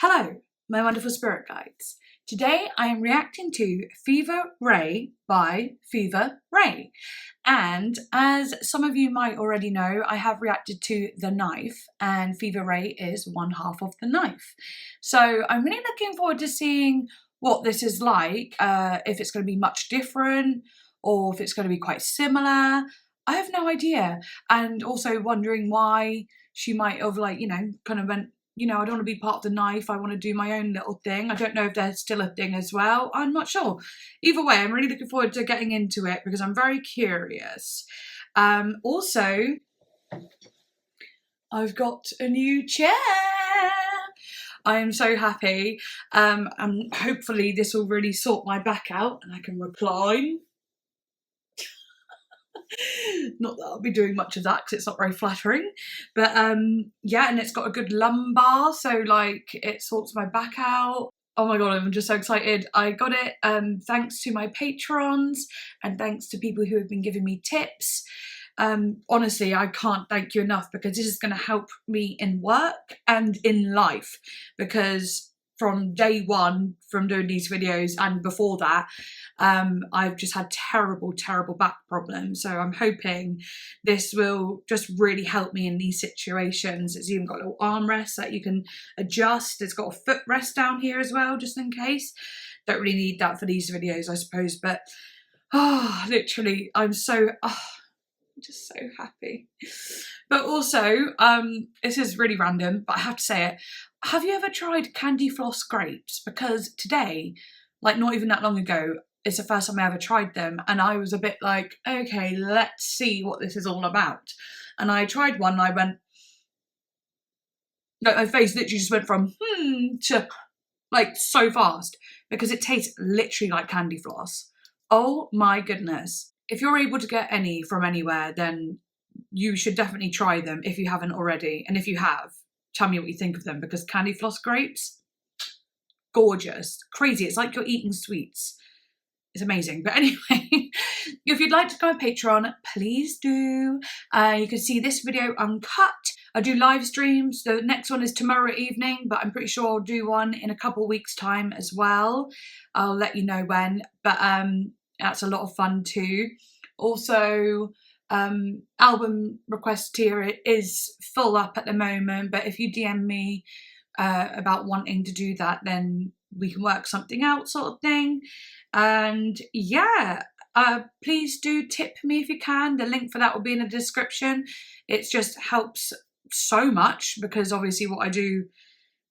Hello, my wonderful spirit guides. Today I am reacting to Fever Ray by Fever Ray. And as some of you might already know, I have reacted to The Knife, and Fever Ray is one half of The Knife. So I'm really looking forward to seeing what this is like, if it's going to be much different or if it's going to be quite similar. I have no idea. And also wondering why she might have kind of went, I don't want to be part of The Knife. I want to do my own little thing. I don't know if there's still a thing as well. I'm not sure. Either way, I'm really looking forward to getting into it because I'm very curious. Also, I've got a new chair. I am so happy. And hopefully this will really sort my back out and I can recline. Not that I'll be doing much of that because it's not very flattering, but yeah, and it's got a good lumbar, so like it sorts my back out. Oh my god, I'm just so excited. I got it thanks to my patrons and thanks to people who have been giving me tips. Honestly, I can't thank you enough because this is going to help me in work and in life, because from day one, from doing these videos and before that, I've just had terrible back problems. So I'm hoping this will just really help me in these situations. It's even got a little armrest that you can adjust. It's got a footrest down here as well, just in case. Don't really need that for these videos, I suppose, but literally, I'm just so happy. But also, this is really random, but I have to say it. Have you ever tried candy floss grapes? Because today, like not even that long ago, it's the first time I ever tried them, and I was a bit like, okay, let's see what this is all about. And I tried one and I went, like my face literally just went from to like so fast, because it tastes literally like candy floss. Oh my goodness. If you're able to get any from anywhere, then you should definitely try them if you haven't already. And if you have, tell me what you think of them, because candy floss grapes, gorgeous, crazy. It's like you're eating sweets. It's amazing. But anyway, if you'd like to go on Patreon, please do. You can see this video uncut. I do live streams. The next one is tomorrow evening, but I'm pretty sure I'll do one in a couple of weeks' time as well. I'll let you know when. But that's a lot of fun too. Also, album request tier is full up at the moment, but if you DM me about wanting to do that, then we can work something out, sort of thing. And yeah, please do tip me if you can. The link for that will be in the description. It just helps so much, because obviously what I do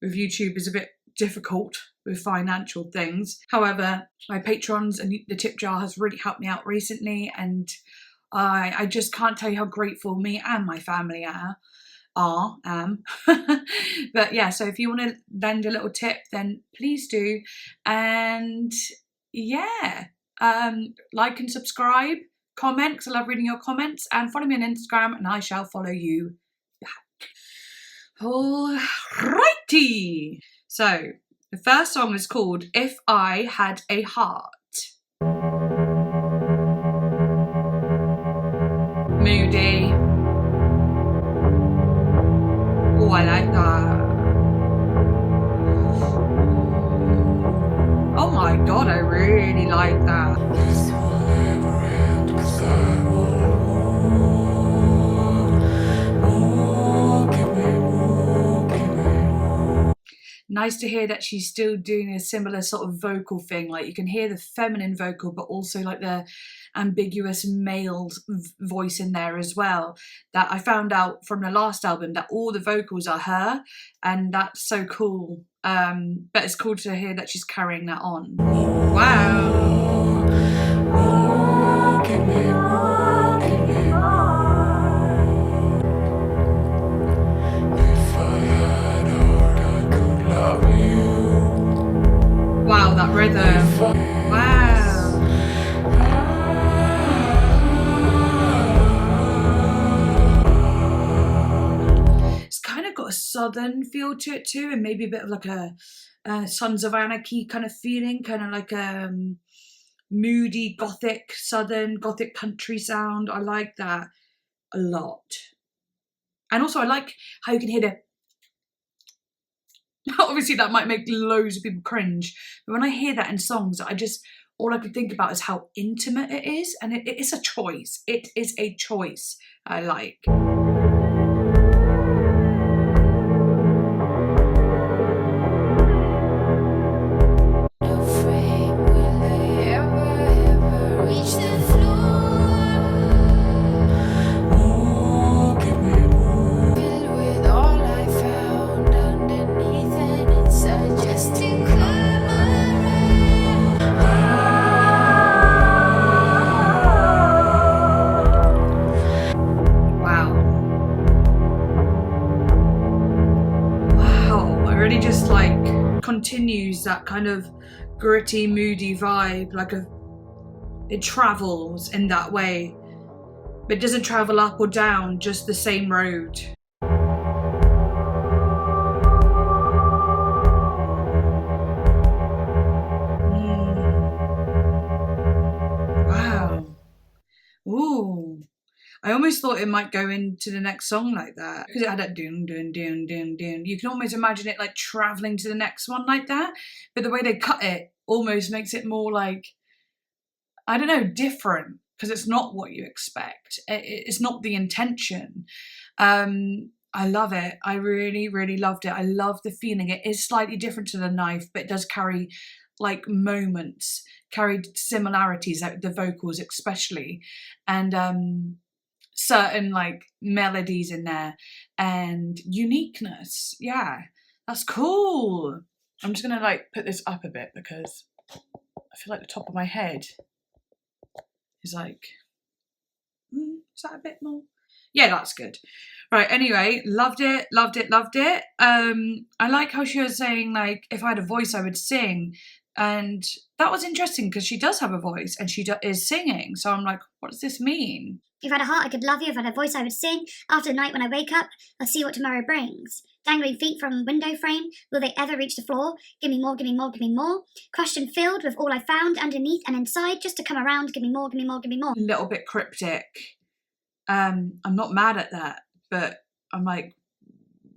with YouTube is a bit difficult with financial things. However, my patrons and the tip jar has really helped me out recently, and I just can't tell you how grateful me and my family am. But yeah, so if you want to lend a little tip, then please do. And yeah, like and subscribe, comment, because I love reading your comments, and follow me on Instagram and I shall follow you back. Alrighty. So the first song is called If I Had a Heart. Moody. Oh, I like that. Oh my god, I really like that. Nice to hear that she's still doing a similar sort of vocal thing. Like you can hear the feminine vocal, but also like the ambiguous male voice in there as well. That I found out from the last album that all the vocals are her, and that's so cool. But it's cool to hear that she's carrying that on. Wow. Wow, that rhythm. Wow. It's kind of got a southern feel to it too, and maybe a bit of like a Sons of Anarchy kind of feeling, kind of like a moody gothic, southern gothic country sound. I like that a lot. And also I like how you can hear the Obviously that might make loads of people cringe, but when I hear that in songs, all I could think about is how intimate it is, and it is a choice. It is a choice I like. Just like continues that kind of gritty, moody vibe, it travels in that way, but it doesn't travel up or down, just the same road. Wow. Ooh. I almost thought it might go into the next song like that, because it had that dun dun dun dun dun. You can almost imagine it like traveling to the next one like that, but the way they cut it almost makes it more like, I don't know, different, because it's not what you expect. It's not the intention. I love it. I really, really loved it. I love the feeling. It is slightly different to The Knife, but it does carry like moments, carried similarities, like the vocals especially, and certain like melodies in there and uniqueness. Yeah, that's cool. I'm just gonna like put this up a bit because I feel like the top of my head is like, is that a bit more? Yeah, that's good. Right, anyway, loved it. I like how she was saying, like, if I had a voice, I would sing. And that was interesting because she does have a voice and she is singing. So I'm like, what does this mean? If I had a heart, I could love you. If I had a voice, I would sing. After the night when I wake up, I'll see what tomorrow brings. Dangling feet from window frame, will they ever reach the floor? Give me more, give me more, give me more. Question filled with all I found underneath and inside, just to come around. Give me more, give me more, give me more. A little bit cryptic. I'm not mad at that, but I'm like,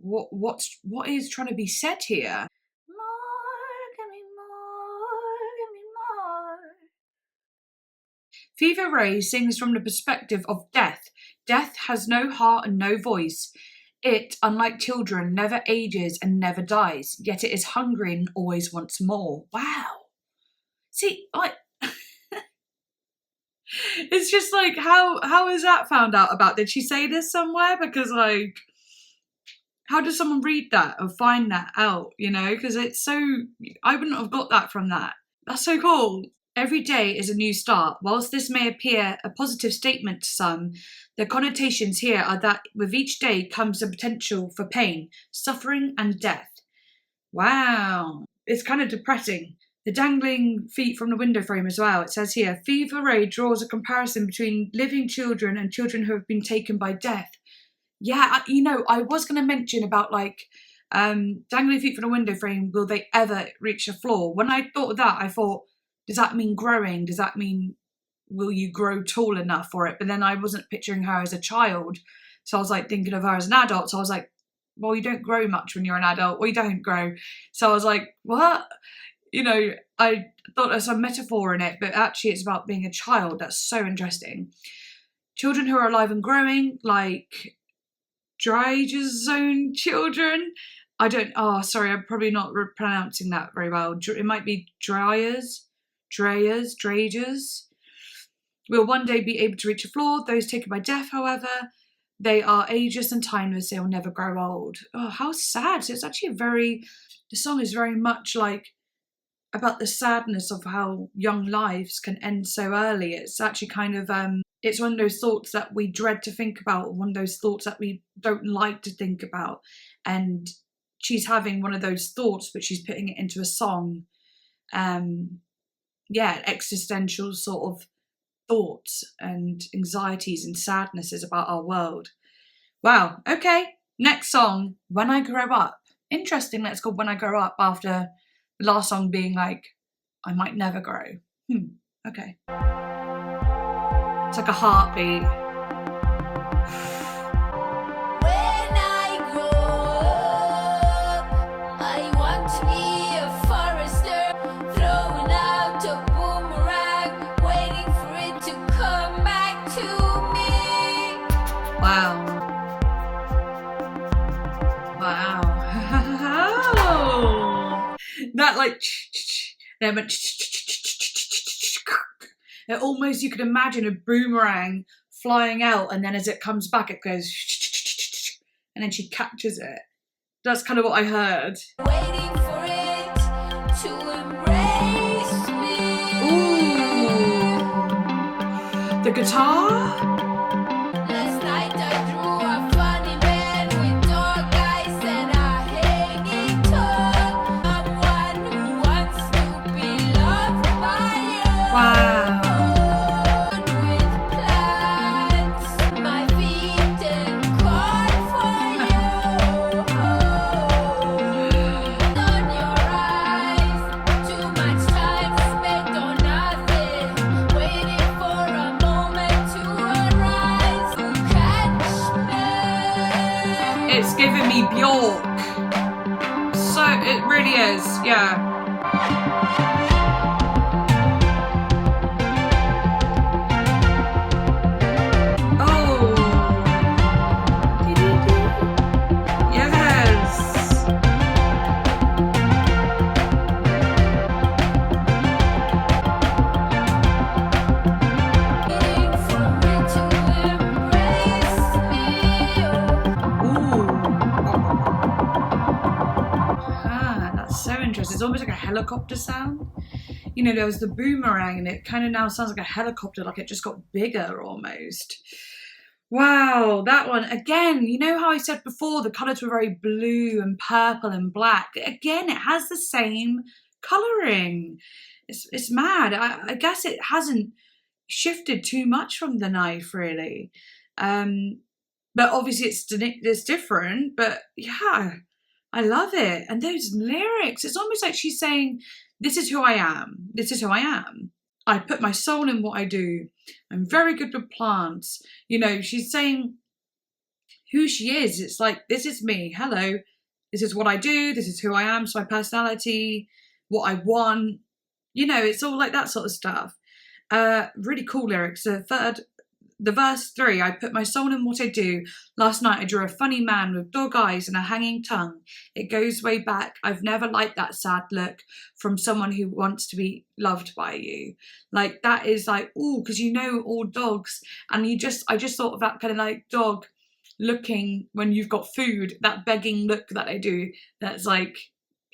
what is trying to be said here? Fever Ray sings from the perspective of death. Death has no heart and no voice. It, unlike children, never ages and never dies, yet it is hungry and always wants more. Wow. See, like, it's just like, how is that found out about? Did she say this somewhere? Because, like, how does someone read that or find that out, you know? Because it's so, I wouldn't have got that from that. That's so cool. Every day is a new start. Whilst this may appear a positive statement to some, the connotations here are that with each day comes the potential for pain, suffering, and death. Wow. It's kind of depressing. The dangling feet from the window frame as well. It says here, Fever Ray draws a comparison between living children and children who have been taken by death. Yeah, you know, I was going to mention about like dangling feet from the window frame, will they ever reach the floor? When I thought of that, I thought, does that mean growing? Does that mean, will you grow tall enough for it? But then I wasn't picturing her as a child. So I was like thinking of her as an adult. So I was like, well, you don't grow much when you're an adult. Well, you don't grow. So I was like, what? You know, I thought there's some metaphor in it, but actually it's about being a child. That's so interesting. Children who are alive and growing, like Dryger's own children. I'm probably not pronouncing that very well. It might be Dragers, will one day be able to reach a floor. Those taken by death, however, they are ageless and timeless. They will never grow old. Oh, how sad. So it's actually the song is very much like about the sadness of how young lives can end so early. It's actually kind of, it's one of those thoughts that we dread to think about, one of those thoughts that we don't like to think about. And she's having one of those thoughts, but she's putting it into a song. Existential sort of thoughts and anxieties and sadnesses about our world. Wow, okay. Next song, When I Grow Up. Interesting that it's called When I Grow Up after the last song being like, I might never grow. Okay. It's like a heartbeat. When I grow up, I want That like, then went, it almost, you could imagine a boomerang flying out, and then as it comes back, it goes, and then she catches it. That's kind of what I heard. Waiting for it to embrace me. Ooh. The guitar? Last night I drew a funny man with dog eyes and a hanging tongue. Someone who wants to be loved by you. Wow. With plans, my feet didn't call for you. On your eyes, too much time spent on nothing, waiting for a moment to arise. You catch me. It's giving me Bjork. So, it really is, yeah. Oh. Yes. Waiting for me to embrace me. Ooh. Ah, that's so interesting. It's almost like a helicopter sound. You know, there was the boomerang, and it kind of now sounds like a helicopter, like it just got bigger almost. Wow, that one. Again, you know how I said before, the colours were very blue and purple and black. Again, it has the same colouring. It's mad. I guess it hasn't shifted too much from the knife, really. But obviously it's different, but yeah, I love it. And those lyrics, it's almost like she's saying, this is who I am. This is who I am. I put my soul in what I do. I'm very good with plants. You know, she's saying who she is. It's like, this is me. Hello. This is what I do. This is who I am. It's my personality, what I want. You know, it's all like that sort of stuff. Really cool lyrics. The verse 3, I put my soul in what I do. Last night I drew a funny man with dog eyes and a hanging tongue. It goes way back. I've never liked that sad look from someone who wants to be loved by you. Like, that is like, ooh, because you know all dogs. And I just thought of that kind of like dog looking when you've got food, that begging look that they do. That's like,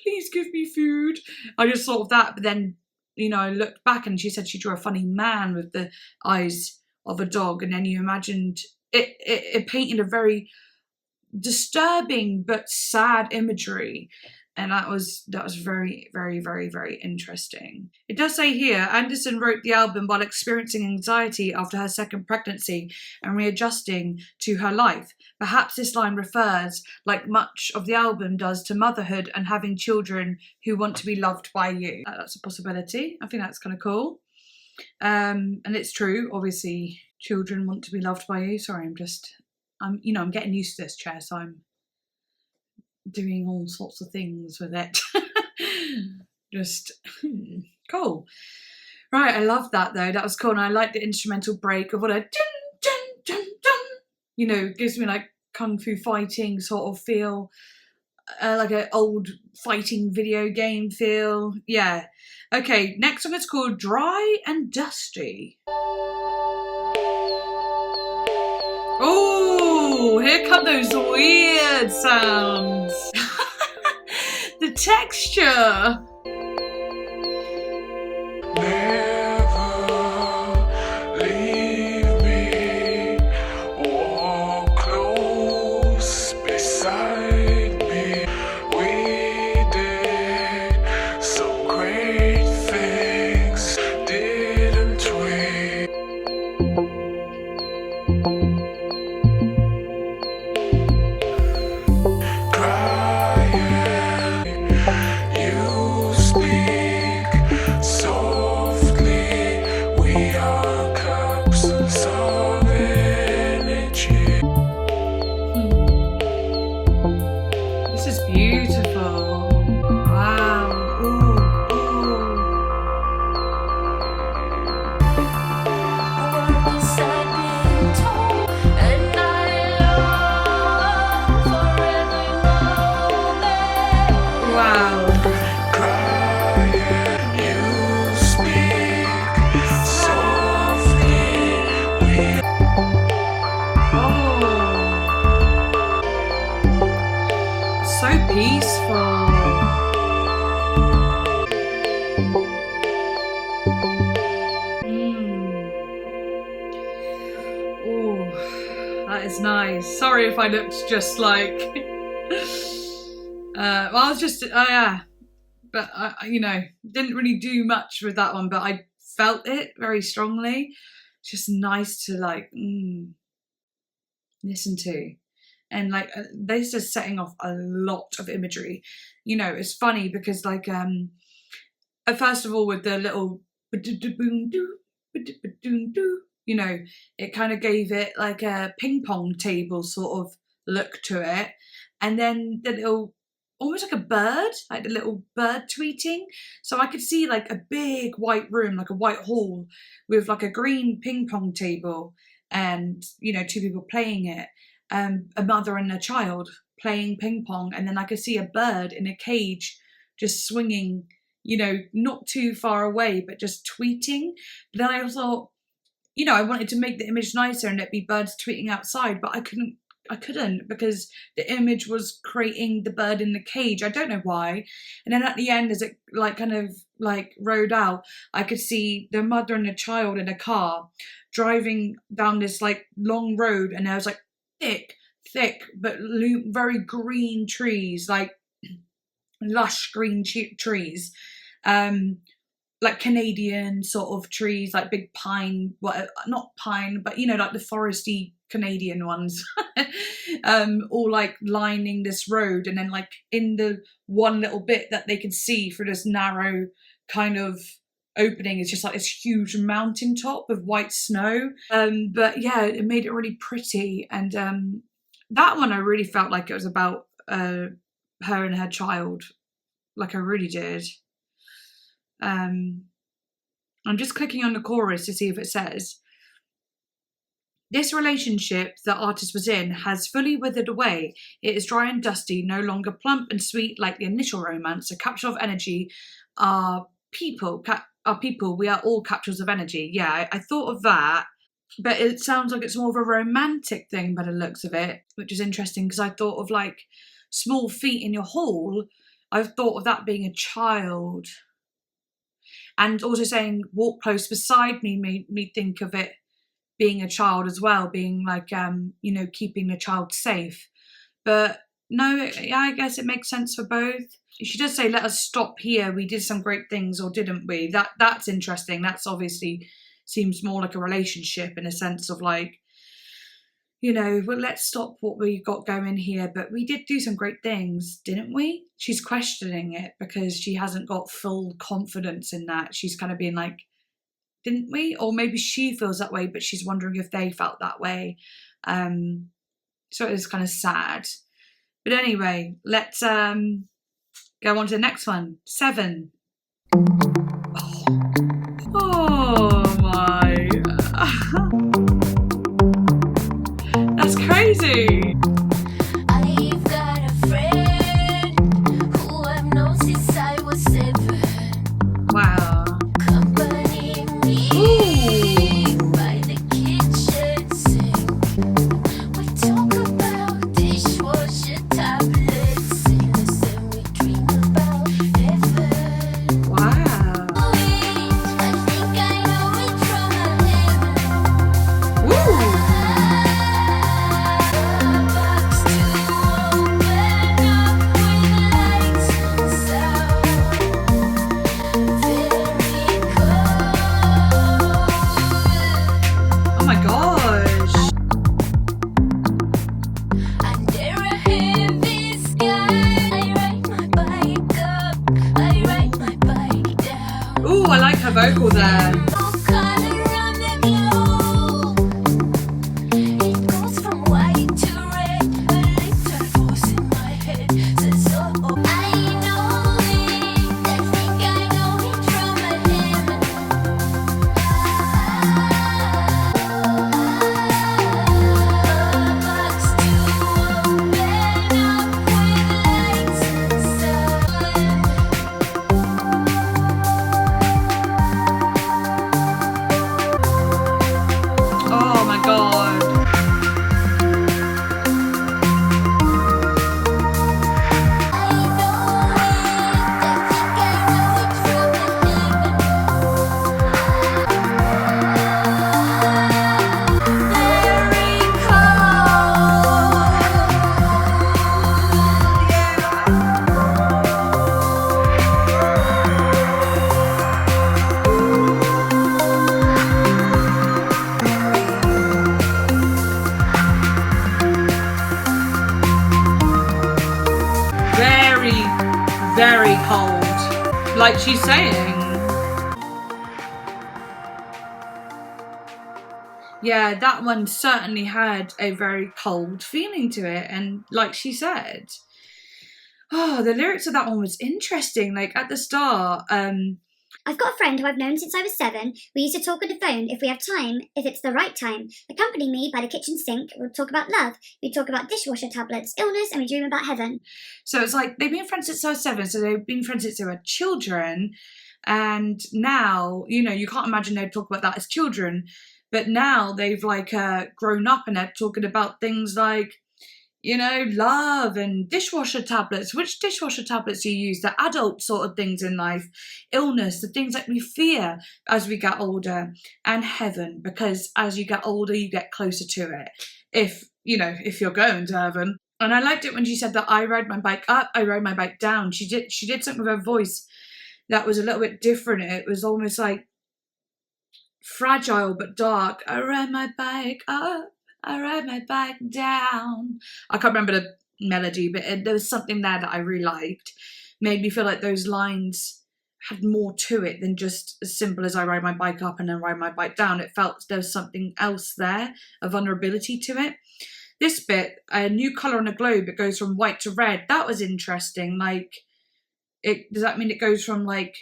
please give me food. I just thought of that. But then, you know, I looked back and she said she drew a funny man with the eyes of a dog, and then you imagined it painted a very disturbing but sad imagery, and that was very, very, very, very interesting. It does say here, Anderson wrote the album while experiencing anxiety after her second pregnancy and readjusting to her life. Perhaps this line refers, like much of the album does, to motherhood and having children who want to be loved by you. That's a possibility. I think that's kind of cool. And it's true, obviously children want to be loved by you. Sorry, I'm getting used to this chair, so I'm doing all sorts of things with it. Just cool. Right, I love that though. That was cool, and I like the instrumental break of what a dun dun dun dun. You know, gives me like kung fu fighting sort of feel. Like an old fighting video game feel. Yeah. Okay, next one is called Dry and Dusty. Oh, here come those weird sounds. The texture. You guys. Sorry if I looked just like... well, I was just... yeah. But, you know, didn't really do much with that one, but I felt it very strongly. It's just nice to, like, listen to. And, like, this is setting off a lot of imagery. You know, it's funny because, like, first of all, with the little... You know, it kind of gave it, like, a ping pong table sort of look to it. And then the little... almost like a bird, like the little bird tweeting. So I could see like a big white room, like a white hall with like a green ping pong table and, you know, two people playing it, a mother and a child playing ping pong. And then I could see a bird in a cage just swinging, you know, not too far away, but just tweeting. But then I thought, you know, I wanted to make the image nicer and it be birds tweeting outside, but I couldn't because the image was creating the bird in the cage. I don't know why. And then at the end, as it like kind of like rode out, I could see the mother and the child in a car driving down this like long road, and there was like thick but very green trees, like lush green trees, like Canadian sort of trees, like big pine, well, not pine, but you know, like the foresty Canadian ones, all like lining this road. And then like in the one little bit that they could see through this narrow kind of opening is just like this huge mountain top of white snow. But yeah, it made it really pretty. And that one I really felt like it was about her and her child, like I really did. I'm just clicking on the chorus to see if it says, "This relationship the artist was in has fully withered away. It is dry and dusty, no longer plump and sweet like the initial romance. A capsule of energy. Our people. We are all capsules of energy." Yeah, I thought of that, but it sounds like it's more of a romantic thing by the looks of it, which is interesting because I thought of like small feet in your hall. I've thought of that being a child. And also saying walk close beside me made me think of it being a child as well, being like, you know, keeping the child safe. But no, yeah, I guess it makes sense for both. She does say, "Let us stop here. We did some great things, or didn't we?" That's interesting. That's obviously seems more like a relationship in a sense of like, you know, well, let's stop what we got going here, but we did do some great things, didn't we? She's questioning it because she hasn't got full confidence in that. She's kind of being like, didn't we? Or maybe she feels that way, but she's wondering if they felt that way. So it is kind of sad. But anyway, let's go on to the next one. 7. Oh my. That's crazy. I've got a friend who I've known since I was 7. Wow. Company me by the kitchen sink. We talk about dishwasher tablets, things that we dream about heaven. Wow. I think I know it from a heaven. Woo. Box to open up with lights and sound. Very cold. Oh my gosh. Under a heavy sky, I ride my bike up, I ride my bike down. Ooh, I like her vocal there. No color on the globe. It goes from white to red. A little voice in my head says, "Oh, I know it. I think I know it from a heaven." Box to open up with lights and sound. like she's saying. Yeah, that one certainly had a very cold feeling to it. And like she said, the lyrics of that one was interesting. Like at the start, I've got a friend who I've known since I was 7. We used to talk on the phone if we have time, if it's the right time. Accompany me by the kitchen sink. We'll talk about love. We talk about dishwasher tablets, illness, and we dream about heaven. so it's like they've been friends since they were 7, so they've been friends since they were children. And now, you know, you can't imagine they'd talk about that as children. But now they've like grown up and they're talking about things like, you know, love and dishwasher tablets. Which dishwasher tablets do you use? The adult sort of things in life. Illness, the things that we fear as we get older. And heaven, because as you get older, you get closer to it. If you're going to heaven. And I liked it when she said that I ride my bike up, I ride my bike down. She did something with her voice that was a little bit different. It was almost like fragile but dark. I ride my bike up, I ride my bike down. I can't remember the melody, but there was something there that I really liked. Made me feel like those lines had more to it than just as simple as I ride my bike up and then ride my bike down. It felt there was something else there, a vulnerability to it. This bit, a new colour on a globe, it goes from white to red. That was interesting. Like, does that mean it goes from like,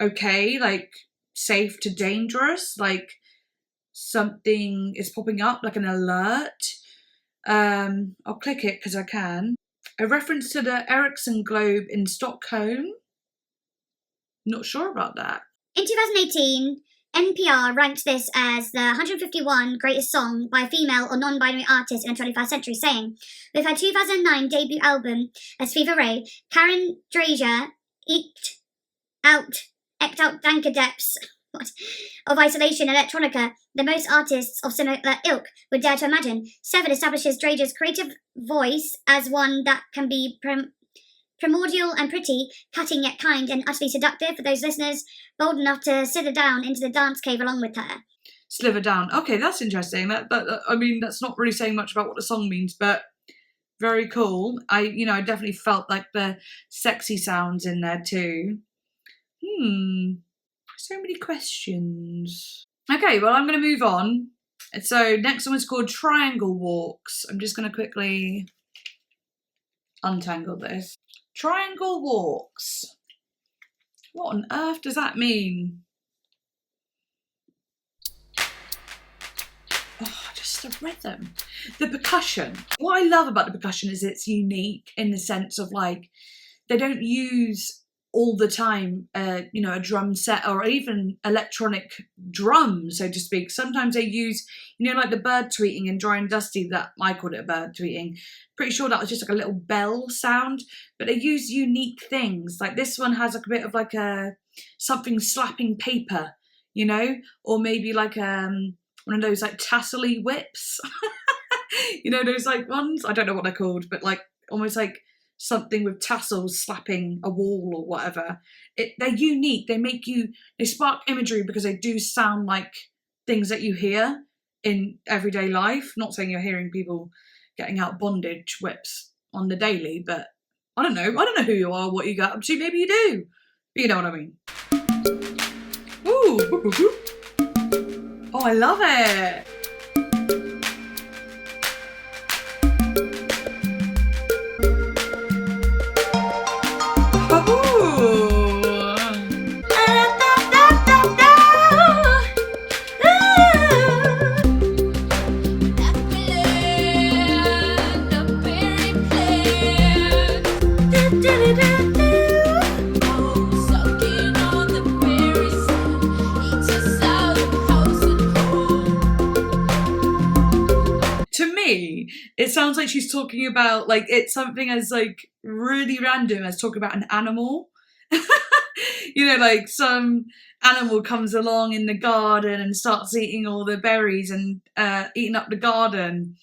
okay, like safe to dangerous? Like something is popping up, like an alert. I'll click it because I can. A reference to the Ericsson globe in Stockholm. Not sure about that. In 2018, NPR ranked this as the 151 greatest song by a female or non-binary artist in the 21st century, saying, with her 2009 debut album as Fever Ray, Karen Drazier eked out danker depths of isolation electronica the most artists of similar ilk would dare to imagine. 7 establishes Drazier's creative voice as one that can be primordial and pretty, cutting yet kind, and utterly seductive for those listeners bold enough to slither down into the dance cave along with her. Slither down. Okay, that's interesting. That I mean, that's not really saying much about what the song means, but very cool. I definitely felt like the sexy sounds in there too. So many questions. Okay, well, I'm going to move on. So next one is called Triangle Walks. I'm just going to quickly untangle this. Triangle Walks. What on earth does that mean? Oh, just the rhythm. The percussion. What I love about the percussion is it's unique in the sense of like, they don't use all the time, a drum set or even electronic drums, so to speak. Sometimes they use, like the bird tweeting in Dry and Dusty, that I called it a bird tweeting. Pretty sure that was just like a little bell sound, but they use unique things. Like this one has like a bit of like something slapping paper, or maybe like one of those like tassel-y whips. Those like ones, I don't know what they're called, but like almost like something with tassels slapping a wall or whatever. They're unique. They spark imagery because they do sound like things that you hear in everyday life. Not saying you're hearing people getting out bondage whips on the daily, but I don't know who you are, what you got up to. Maybe you do, but you know what I mean. Ooh. Oh, I love it. It sounds like she's talking about, like, it's something as, like, really random as talking about an animal. Like some animal comes along in the garden and starts eating all the berries and eating up the garden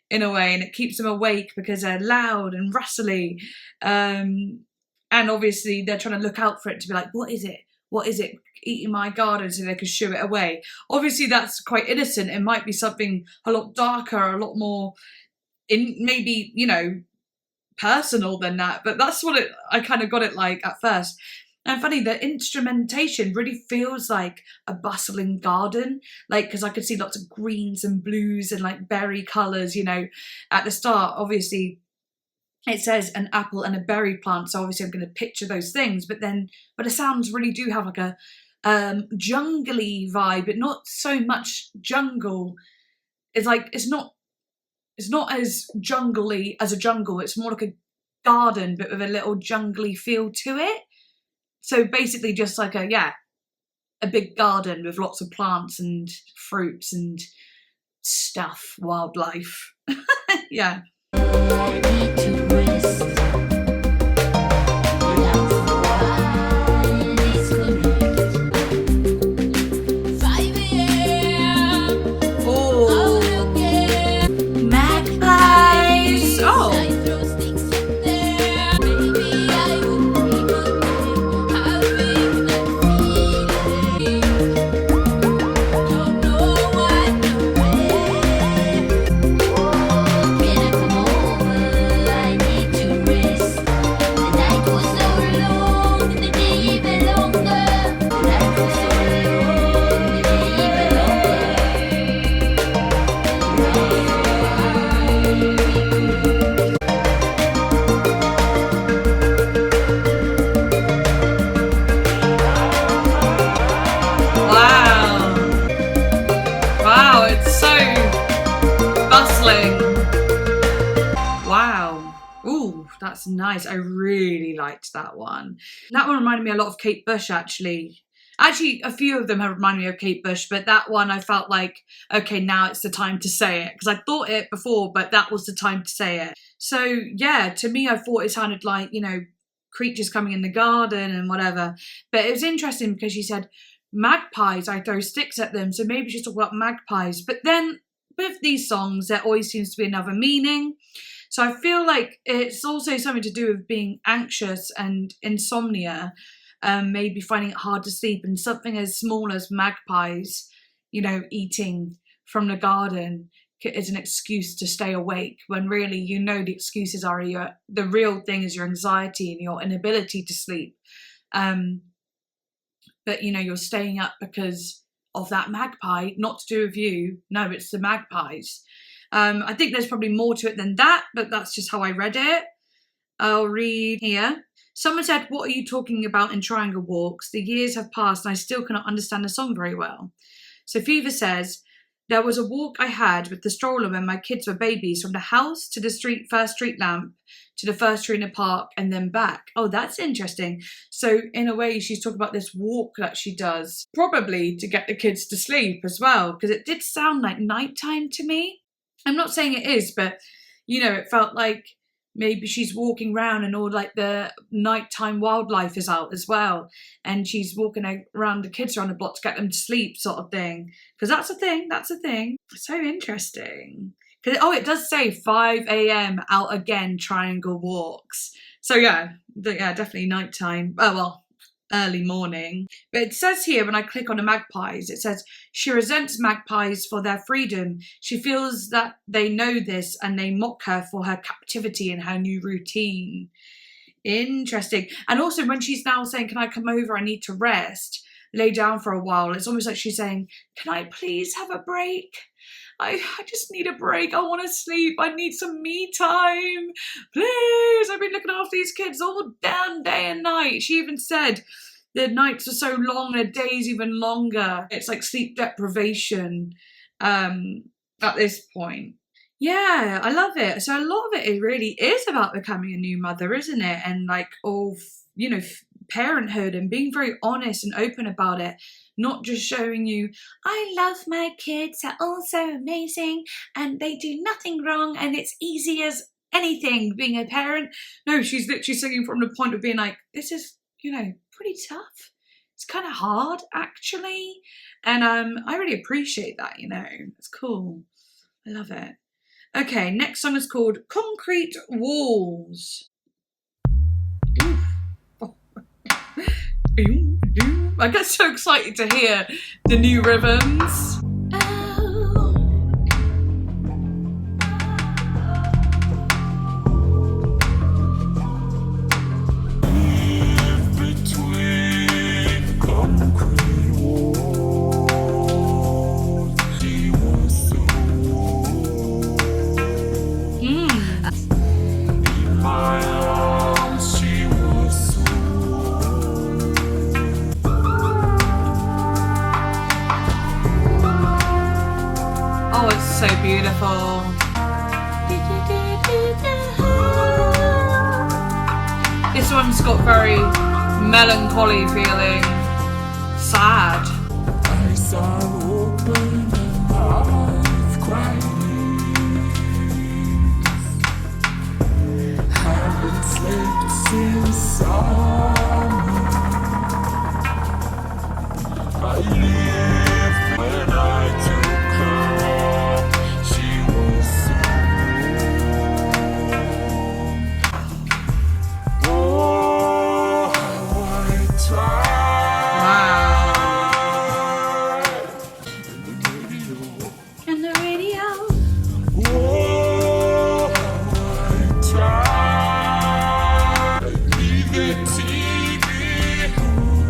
in a way, and it keeps them awake because they're loud and rustly. And obviously they're trying to look out for it to be like, what is it? What is it eating my garden, so they can shoo it away? Obviously that's quite innocent. It might be something a lot darker, a lot more maybe, personal than that. But that's what I kind of got it like at first. And funny, the instrumentation really feels like a bustling garden, like, because I could see lots of greens and blues and like berry colours, you know, at the start. Obviously, it says an apple and a berry plant, so obviously I'm going to picture those things. But the sounds really do have like a jungly vibe, but not so much jungle. It's like it's not as jungly as a jungle. It's more like a garden, but with a little jungly feel to it. So basically just like a big garden with lots of plants and fruits and stuff, wildlife. Yeah. I need to rest. That's why it's connect. 5 a.m. Oh, Out again. magpies. Oh, I throw sticks in there. Maybe I would dream again, having that feeling. Don't know what the way. Can I come over? I need to rest. The night was so long, the day even longer. The night was so long, the day even wow. Wow, it's so bustling. Wow. Ooh, that's nice. I really liked that one. That one reminded me a lot of Kate Bush, actually. Actually, a few of them have reminded me of Kate Bush, but that one I felt like, okay, now it's the time to say it. Because I thought it before, but that was the time to say it. So, yeah, to me, I thought it sounded like, you know, creatures coming in the garden and whatever. But it was interesting because she said, magpies, I throw sticks at them. So maybe she's talking about magpies. But then with these songs, there always seems to be another meaning. So I feel like it's also something to do with being anxious and insomnia, maybe finding it hard to sleep, and something as small as magpies, you know, eating from the garden is an excuse to stay awake, when really, you know, the excuses are the real thing is your anxiety and your inability to sleep. But, you know, you're staying up because of that magpie, not to do with you. No, it's the magpies. I think there's probably more to it than that, but that's just how I read it. I'll read here. Someone said, what are you talking about in triangle walks? The years have passed and I still cannot understand the song very well. So Fever says, there was a walk I had with the stroller when my kids were babies, from the house to the first street lamp to the first tree in the park and then back. Oh, that's interesting. So in a way, she's talking about this walk that she does, probably to get the kids to sleep as well, because it did sound like nighttime to me. I'm not saying it is, but, you know, it felt like maybe she's walking around and all like the nighttime wildlife is out as well. And she's walking around the kids around the block to get them to sleep, sort of thing. Because that's a thing. So interesting. It does say 5 a.m. out again, triangle walks. So yeah, definitely nighttime. Oh, well, early morning. But it says here, when I click on the magpies, it says she resents magpies for their freedom. She feels that they know this and they mock her for her captivity and her new routine. Interesting. And also when she's now saying, can I come over? I need to rest, lay down for a while. It's almost like she's saying, can I please have a break? I just need a break. I want to sleep. I need some me time. Please. I've been looking after these kids all damn day and night. She even said the nights are so long and the days even longer. It's like sleep deprivation at this point. Yeah, I love it. So a lot of it really is about becoming a new mother, isn't it? And like all, you know, parenthood and being very honest and open about it. Not just showing you, I love my kids, they're all so amazing and they do nothing wrong and it's easy as anything being a parent. No, she's literally singing from the point of being like, this is, you know, pretty tough. It's kind of hard, actually. And I really appreciate that, you know. It's cool. I love it. Okay, next song is called Concrete Walls. I get so excited to hear the new rhythms. between So beautiful. This one's got very melancholy feeling. Sad. Eyes are open, heart crying. Haven't slept since summer. I lived when I took her up. She was so warm. Oh, how I tried. And the radio. Oh, how I tried. Leave the TV home.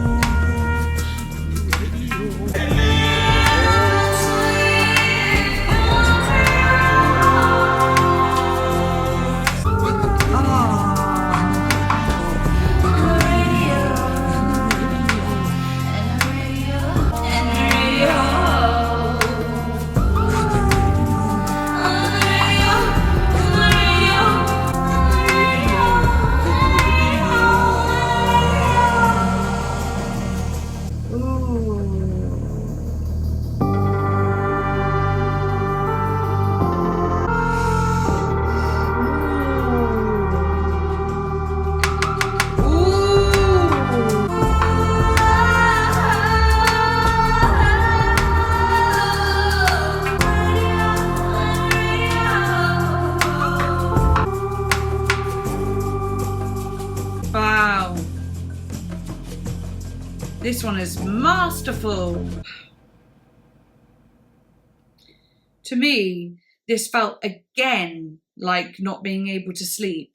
Wow. This one is masterful. To me, this felt again like not being able to sleep.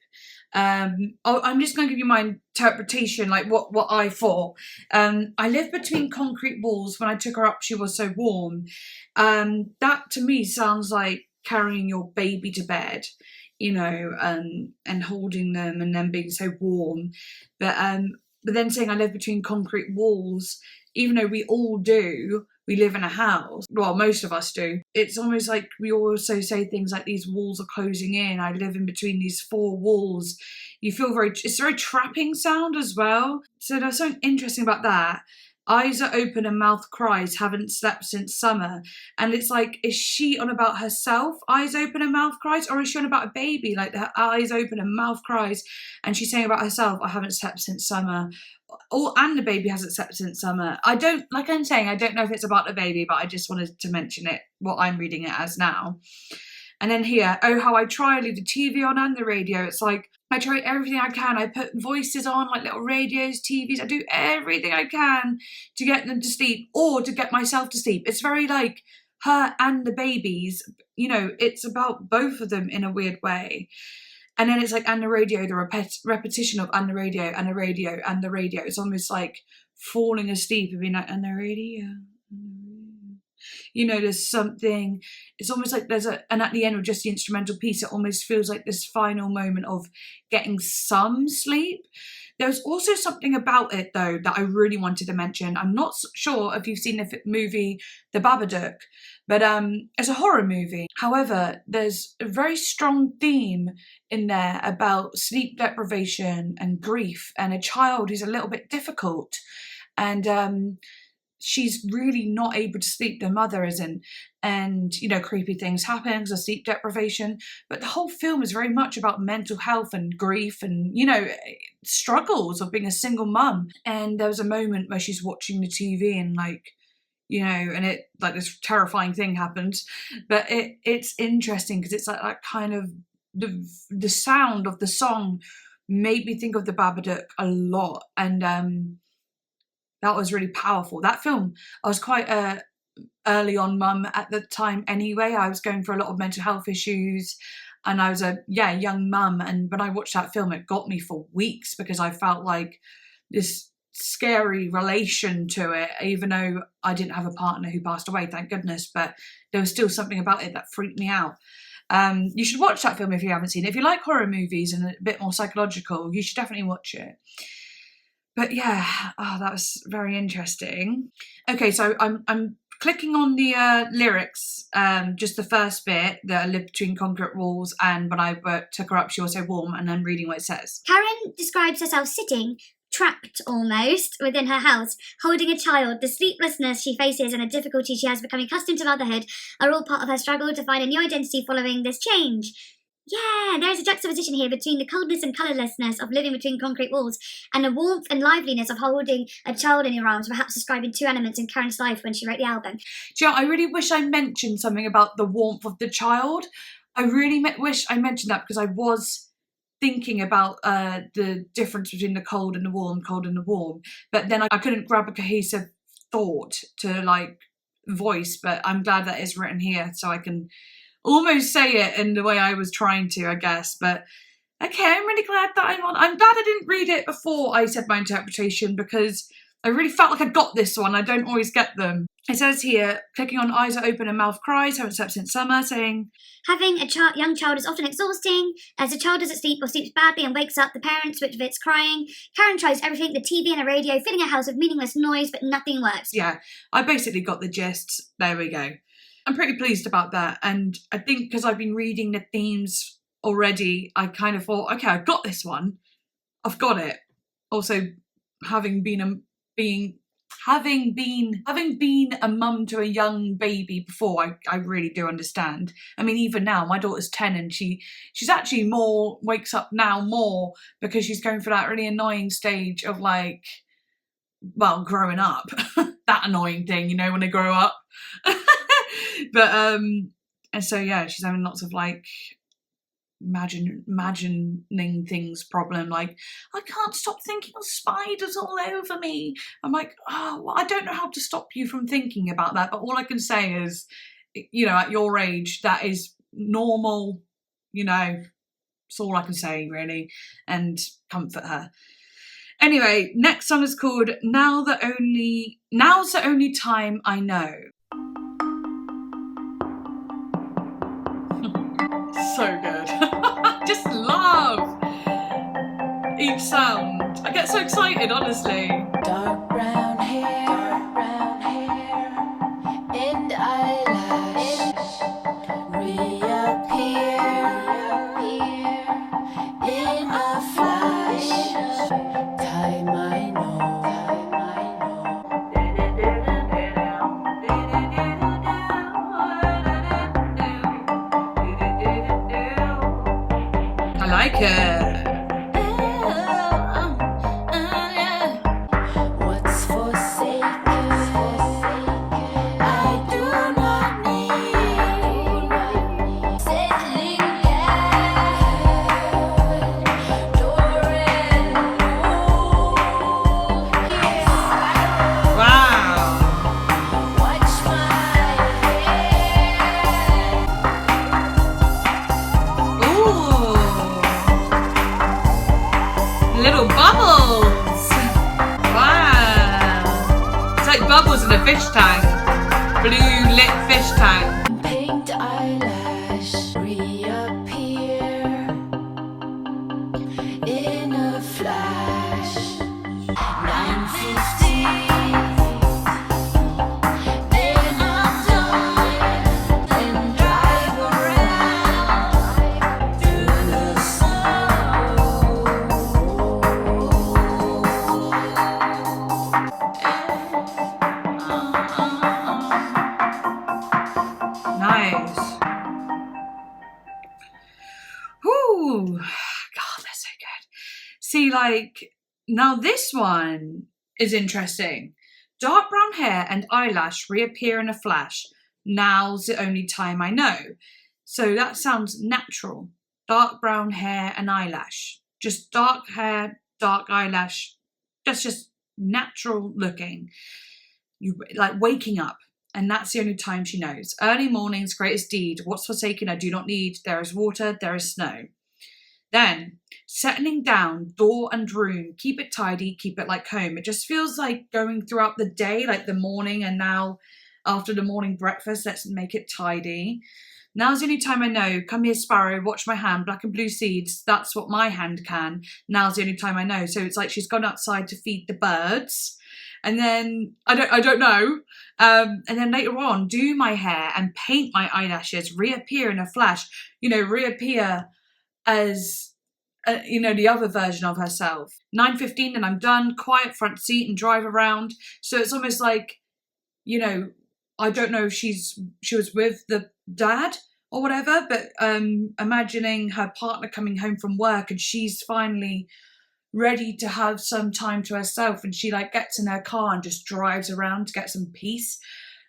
I'm just going to give you my interpretation, like what I thought. I lived between concrete walls. When I took her up, she was so warm. That to me sounds like carrying your baby to bed, you know, and holding them and then being so warm. But then saying I live between concrete walls, even though we all do, we live in a house. Well, most of us do. It's almost like we also say things like these walls are closing in. I live in between these four walls. You feel it's a very trapping sound as well. So there's something interesting about that. Eyes are open and mouth cries, haven't slept since summer. And it's like, is she on about herself, eyes open and mouth cries? Or is she on about a baby, like her eyes open and mouth cries? And she's saying about herself, I haven't slept since summer. And the baby hasn't slept since summer. I don't know if it's about the baby, but I just wanted to mention it, what I'm reading it as now. And then here, oh, how I try, leave the TV on and the radio. It's like, I try everything I can. I put voices on, like little radios, TVs. I do everything I can to get them to sleep or to get myself to sleep. It's very like her and the babies, you know, it's about both of them in a weird way. And then it's like, and the radio, the repetition of and the radio, and the radio, and the radio. It's almost like falling asleep and being like, and the radio. You know, there's something, it's almost like and at the end of just the instrumental piece, it almost feels like this final moment of getting some sleep. There's also something about it, though, that I really wanted to mention. I'm not sure if you've seen the movie The Babadook, but it's a horror movie. However, there's a very strong theme in there about sleep deprivation and grief and a child who's a little bit difficult. And she's really not able to sleep, the mother isn't, and you know, creepy things happen because of sleep deprivation. But the whole film is very much about mental health and grief and, you know, struggles of being a single mum. And there was a moment where she's watching the TV and like, you know, and it like this terrifying thing happens. But it's interesting because it's like that kind of the sound of the song made me think of The Babadook a lot. And that was really powerful. That film, I was quite early on mum at the time anyway. I was going for a lot of mental health issues and I was a young mum. And when I watched that film, it got me for weeks because I felt like this scary relation to it, even though I didn't have a partner who passed away, thank goodness. But there was still something about it that freaked me out. You should watch that film if you haven't seen it. If you like horror movies and a bit more psychological, you should definitely watch it. But yeah, that was very interesting. Okay, so I'm clicking on the lyrics, just the first bit, that I live between concrete walls, and when I took her up, she was so warm, and then reading what it says. Karen describes herself sitting, trapped almost, within her house, holding a child. The sleeplessness she faces and the difficulty she has becoming accustomed to motherhood are all part of her struggle to find a new identity following this change. Yeah, there is a juxtaposition here between the coldness and colourlessness of living between concrete walls and the warmth and liveliness of holding a child in your arms, perhaps describing two elements in Karen's life when she wrote the album. Do you know, I really wish I mentioned something about the warmth of the child. I really wish I mentioned that, because I was thinking about the difference between the cold and the warm, but then I couldn't grab a cohesive thought to like voice, but I'm glad that it's written here so I can almost say it in the way I was trying to, I guess. But okay, I'm really glad that I'm glad I didn't read it before I said my interpretation, because I really felt like I got this one. I don't always get them. It says here, clicking on eyes are open and mouth cries, haven't slept since summer, saying, having a young child is often exhausting, as the child doesn't sleep or sleeps badly and wakes up the parents, which of it's crying. Karen tries everything, the TV and the radio, filling her house with meaningless noise, but nothing works. Yeah, I basically got the gist. There we go. I'm pretty pleased about that, and I think because I've been reading the themes already, I kind of thought, okay, I've got this one. I've got it. Also, having been a mum to a young baby before, I really do understand. I mean, even now, my daughter's 10 and she's actually wakes up now more because she's going through that really annoying stage of like, well, growing up. That annoying thing, you know, when they grow up. But and so yeah, she's having lots of like imagining things problem, like I can't stop thinking of spiders all over me. I'm like, oh, well, I don't know how to stop you from thinking about that, but all I can say is, you know, at your age, that is normal, you know. That's all I can say, really, and comfort her. Anyway, next song is called Now's the Only Time I Know. So good. Just love each sound. I get so excited, honestly. Dark brown hair, and eyelash reappear in a flash. Time I know. I like it. What's forsaken, I do not need. Settling down, door and rule. Wow. Watch my head. Ooh. Little bubbles. Wow. It's like bubbles in a fish tank. Blue lit fish tank. Pink eyelash reappear in a flash. 9:50. Then I'm done. Then drive around through the Nice. Whoo. God, that's so good. See, like, now this one is interesting. Dark brown hair and eyelash reappear in a flash. Now's the only time I know. So that sounds natural. Dark brown hair and eyelash. Just dark hair, dark eyelash. That's just natural looking. You like waking up. And that's the only time she knows. Early morning's greatest deed. What's forsaken I do not need. There is water, there is snow. Then, settling down, door and room. Keep it tidy, keep it like home. It just feels like going throughout the day, like the morning, and now after the morning breakfast, let's make it tidy. Now's the only time I know. Come here, sparrow, watch my hand. Black and blue seeds, that's what my hand can. Now's the only time I know. So it's like she's gone outside to feed the birds. And then I don't know. And then later on, do my hair and paint my eyelashes, reappear in a flash, reappear as, the other version of herself. 9:15 and I'm done, quiet front seat and drive around. So it's almost like, I don't know if she was with the dad or whatever, but imagining her partner coming home from work and she's finally ready to have some time to herself, and she gets in her car and just drives around to get some peace.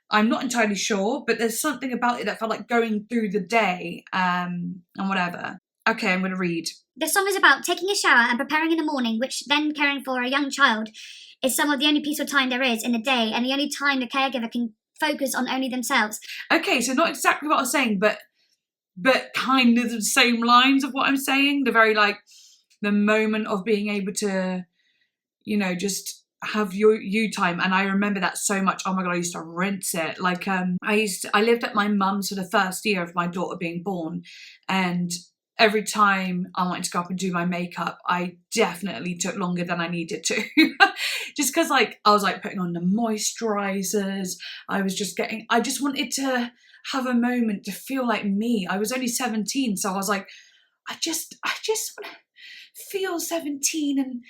I'm not entirely sure, but there's something about it that felt like going through the day and whatever. Okay, I'm going to read. This song is about taking a shower and preparing in the morning, which then caring for a young child is some of the only peaceful time there is in the day, and the only time the caregiver can focus on only themselves. Okay, so not exactly what I was saying, but kind of the same lines of what I'm saying. The very the moment of being able to, just have you time. And I remember that so much. Oh my God, I used to rinse it. I lived at my mum's for the first year of my daughter being born, and every time I wanted to go up and do my makeup, I definitely took longer than I needed to. Just because I was putting on the moisturizers. I just wanted to have a moment to feel like me. I was only 17, so I was like, I just want to feel 17 and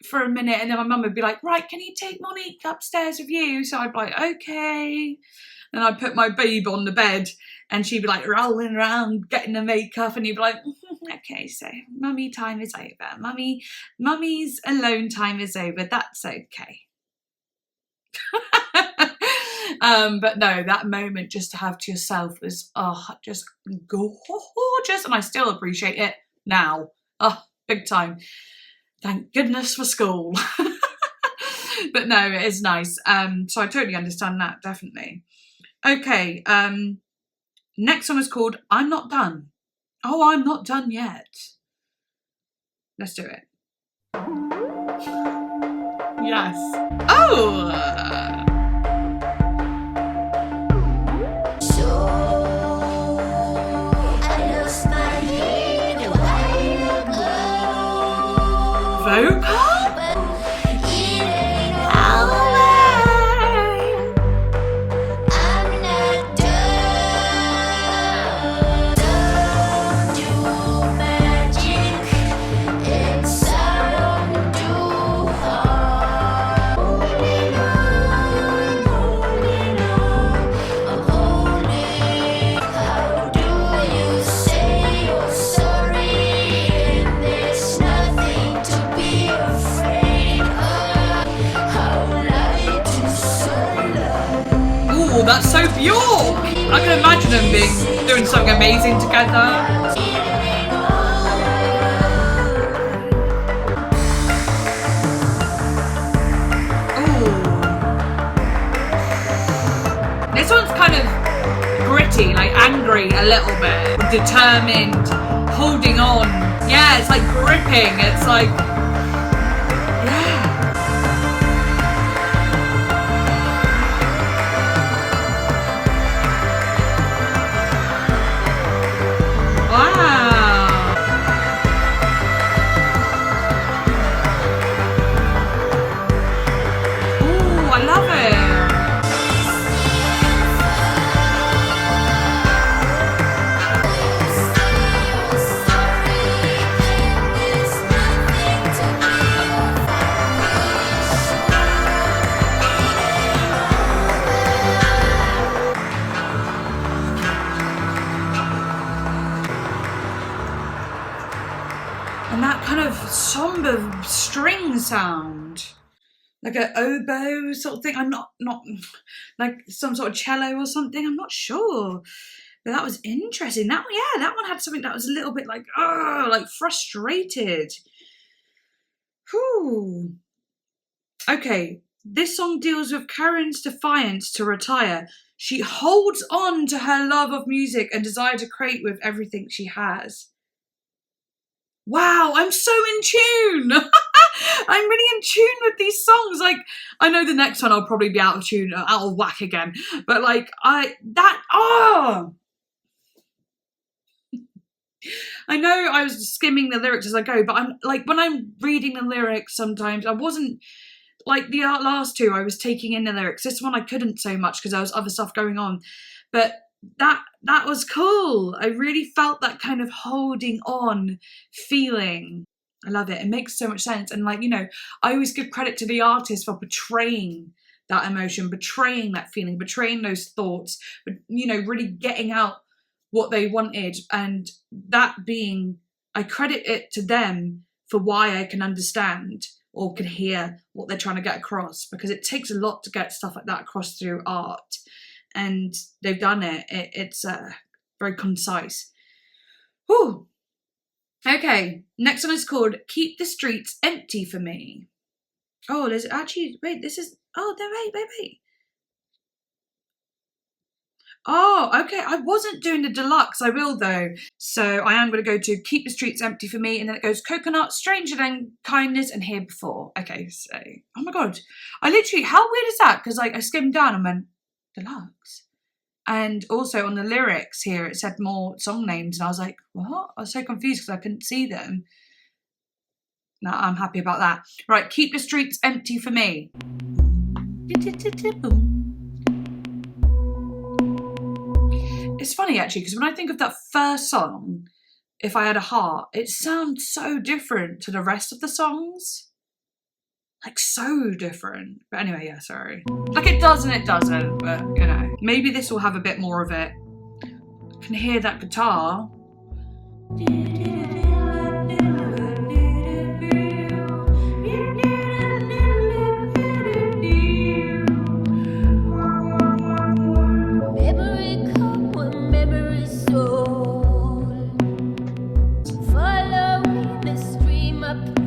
for a minute. And then my mum would be like, right, can you take Monique upstairs with you? So I'd be like, okay. And I'd put my babe on the bed and she'd be rolling around getting the makeup, and you'd be like, okay, so mummy time is over. Mummy's alone time is over. That's okay. But no, that moment just to have to yourself was just gorgeous, and I still appreciate it now. Big time. Thank goodness for school. But no, it is nice. So I totally understand that, definitely. Okay, next one is called I'm Not Done. Oh, I'm not done yet. Let's do it. Yes. Oh! Vocal? That's so pure. I can imagine them doing something amazing together. Ooh. This one's kind of gritty, angry a little bit, determined, holding on. Yeah, it's gripping. It's and that kind of somber string sound, like an oboe sort of thing. I'm not like some sort of cello or something. I'm not sure, but that was interesting. That one had something that was a little bit frustrated. Whew. Okay, this song deals with Karen's defiance to retire. She holds on to her love of music and desire to create with everything she has. Wow, I'm so in tune. I'm really in tune with these songs. I know the next one I'll probably be out of tune, out of whack again. But I know I was skimming the lyrics as I go, but I'm when I'm reading the lyrics sometimes I wasn't like the last two, I was taking in the lyrics. This one I couldn't so much because there was other stuff going on. But that was cool. I really felt that kind of holding on feeling. I love it. It makes so much sense. And like, you know, I always give credit to the artist for portraying that emotion, betraying that feeling, betraying those thoughts, but, you know, really getting out what they wanted. And that being, I credit it to them for why I can understand or can hear what they're trying to get across, because it takes a lot to get stuff like that across through art. And they've done it. It's very concise. Whew. Okay, next one is called Keep the Streets Empty for Me. Oh, there's actually, wait, this is, oh, no, wait. Oh, okay, I wasn't doing the deluxe, I will though. So I am going to go to Keep the Streets Empty for Me, and then it goes Coconut, Stranger Than Kindness, and Here Before. Okay, so, oh my God. I literally, how weird is that? Because like I skimmed down and went, deluxe. And also on the lyrics here, it said more song names, and I was like, what? I was so confused because I couldn't see them. No, I'm happy about that. Right, Keep the Streets Empty for Me. It's funny actually, because when I think of that first song, If I Had a Heart, it sounds so different to the rest of the songs. Like so different. But anyway, yeah, sorry. Like it does and it doesn't, but you know. Maybe this will have a bit more of it. I can hear that guitar. Memory come when memory soul, following the stream of joy.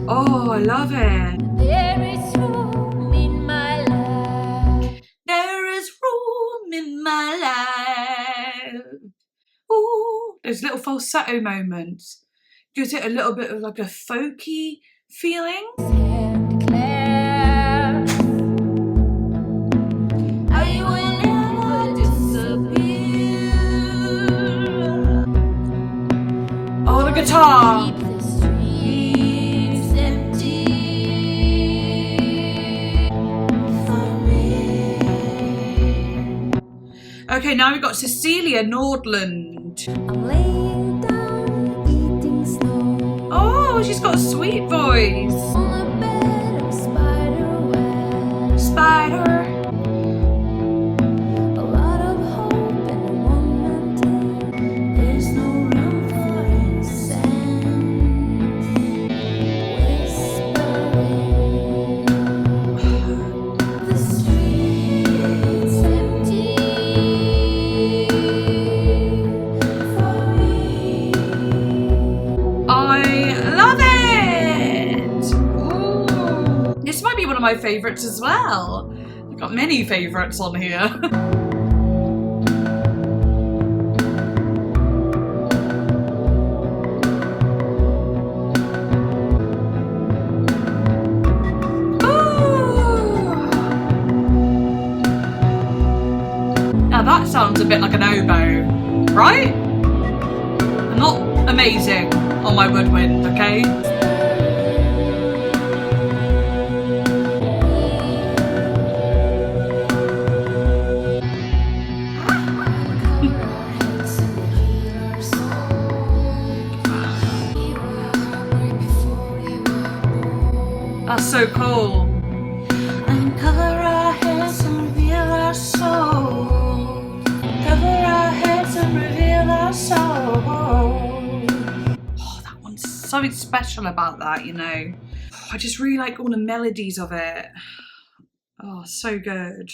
Oh, I love it. There is room in my life. There is room in my life. Ooh, those little falsetto moments. Gives it a little bit of like a folky feeling. And declare I will never disappear. Oh, the guitar. Keep the streets empty for me. Okay, now we've got Cecilia Nordland. I'm laying down, eating snow Oh, she's got a sweet voice. on a bed of spider web. Spider. A lot of hope in one mountain. There's no room for incense. Whispering, the streets empty for me. I love it. Ooh. This might be one of my favourites as well. I've got many favourites on here. Now that sounds a bit like an oboe, right? I'm not amazing on my woodwind, okay? That's so cool. Uncover our heads and reveal our soul. Cover our heads and reveal our soul. Oh, that one's something special about that, you know. I just really like all the melodies of it. Oh, so good.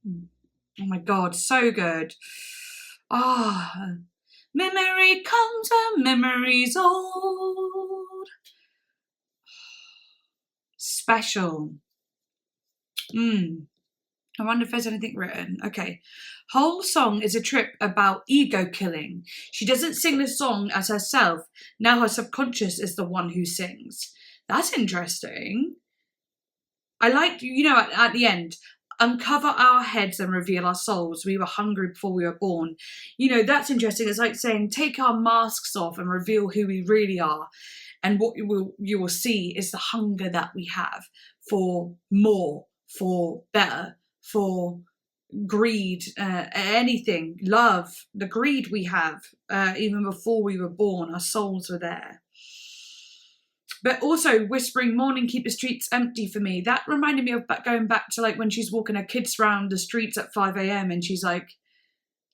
Oh my God, so good. Ah, memory comes and memories old. Special. I wonder if there's anything written. Okay. Whole song is a trip about ego killing. She doesn't sing the song as herself. Now her subconscious is the one who sings. That's interesting. I like, you know, at the end, uncover our heads and reveal our souls. We were hungry before we were born. You know, that's interesting. It's like saying, take our masks off and reveal who we really are. And what you will see is the hunger that we have for more, for better, for greed, anything, love, the greed we have, even before we were born, our souls were there. But also whispering morning, keep the streets empty for me. That reminded me of going back to like when she's walking her kids around the streets at 5 a.m. and she's like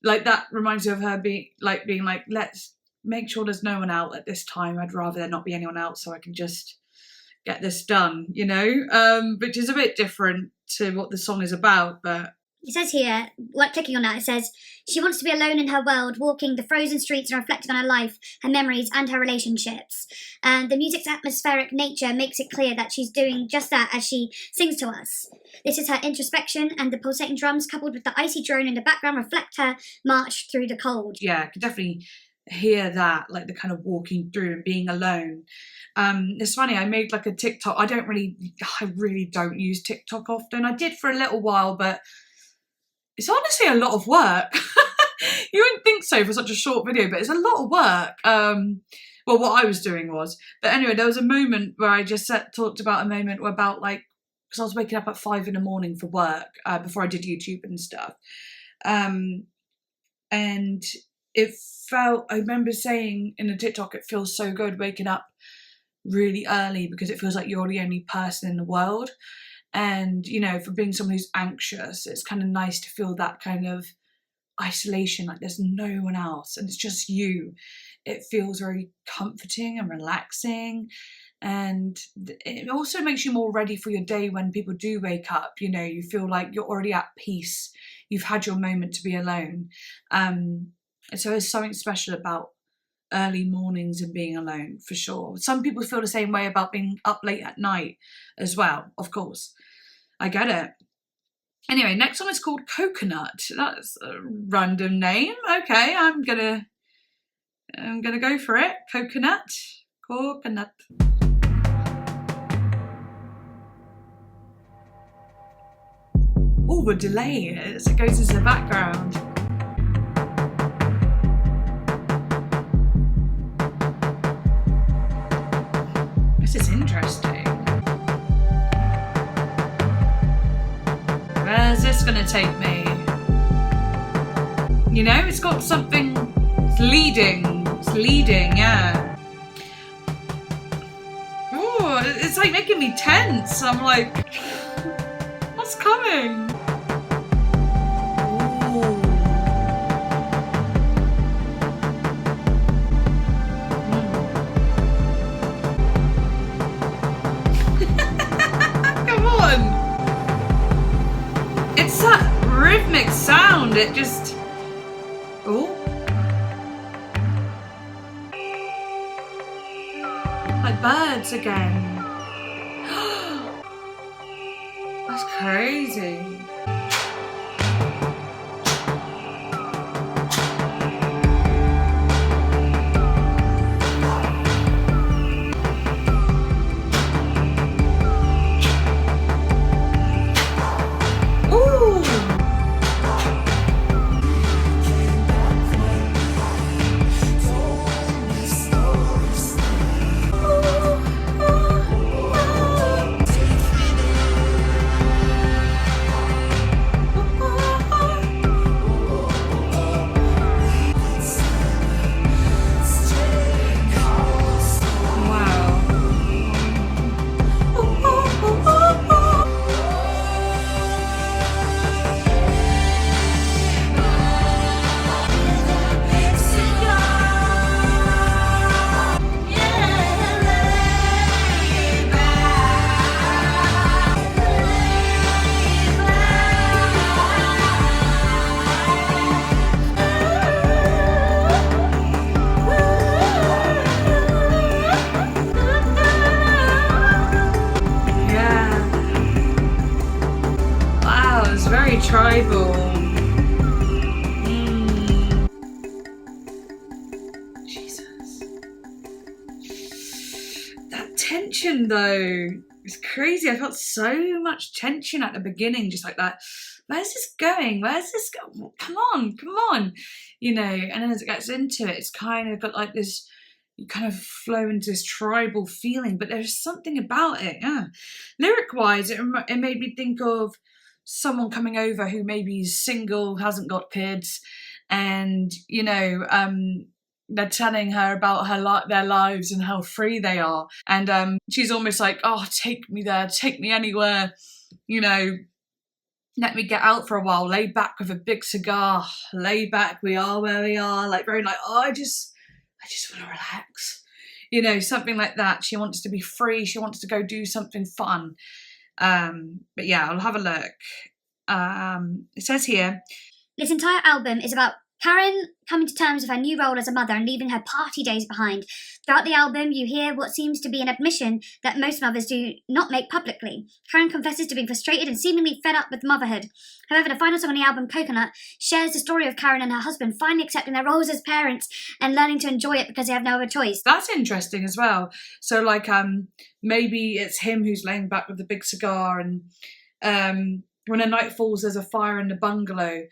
that reminds me of her being like, let's make sure there's no one out at this time. I'd rather there not be anyone out so I can just get this done, you know, which is a bit different to what the song is about, but It says here, like clicking on that, it says, she wants to be alone in her world, walking the frozen streets and reflecting on her life, her memories and her relationships. And the music's atmospheric nature makes it clear that she's doing just that as she sings to us. This is her introspection, and the pulsating drums coupled with the icy drone in the background reflect her march through the cold. yeah, I could definitely hear that, like the kind of walking through and being alone. It's funny, I made like a TikTok. I really don't use TikTok often. I did for a little while, but it's honestly a lot of work. You wouldn't think so for such a short video, but it's a lot of work. Well, what I was doing was. But anyway, there was a moment where I just talked about a moment about like, because I was waking up at 5 a.m. for work before I did YouTube and stuff. And it felt, I remember saying in a TikTok, it feels so good waking up really early because it feels like you're the only person in the world. And, you know, for being someone who's anxious, it's kind of nice to feel that kind of isolation, like there's no one else and it's just you. It feels very comforting and relaxing. And it also makes you more ready for your day when people do wake up. You know, you feel like you're already at peace. You've had your moment to be alone. And so there's something special about early mornings and being alone, for sure. Some people feel the same way about being up late at night as well, of course. I get it. Anyway, next one is called Coconut. That's a random name. Okay, I'm gonna go for it. Coconut. Oh, the delay as it goes into the background. This is interesting. Where's this gonna take me? You know, it's got something. It's leading, yeah. Oh, it's like making me tense. I'm like, what's coming? It's that rhythmic sound, it just... Oh. Like birds again. That's crazy. Tribal. Jesus. That tension though is crazy. I felt so much tension at the beginning, just like that. Where's this going? Where's this going? Come on. You know, and then as it gets into it, it's kind of got like this you kind of flow into this tribal feeling, but there's something about it. Yeah. Lyric wise, it made me think of someone coming over who maybe is single, hasn't got kids, and they're telling her about their lives and how free they are, and she's almost like, oh, take me there, take me anywhere, let me get out for a while, lay back with a big cigar, lay back, we are where we are, like very like, oh, I just want to relax, something like that. She wants to be free, she wants to go do something fun. But yeah, I'll have a look. It says here, This entire album is about Karen coming to terms with her new role as a mother and leaving her party days behind. Throughout the album, you hear what seems to be an admission that most mothers do not make publicly. Karen confesses to being frustrated and seemingly fed up with motherhood. However, the final song on the album, Coconut, shares the story of Karen and her husband finally accepting their roles as parents and learning to enjoy it because they have no other choice. That's interesting as well. So like maybe it's him who's laying back with the big cigar, and when a night falls there's a fire in the bungalow,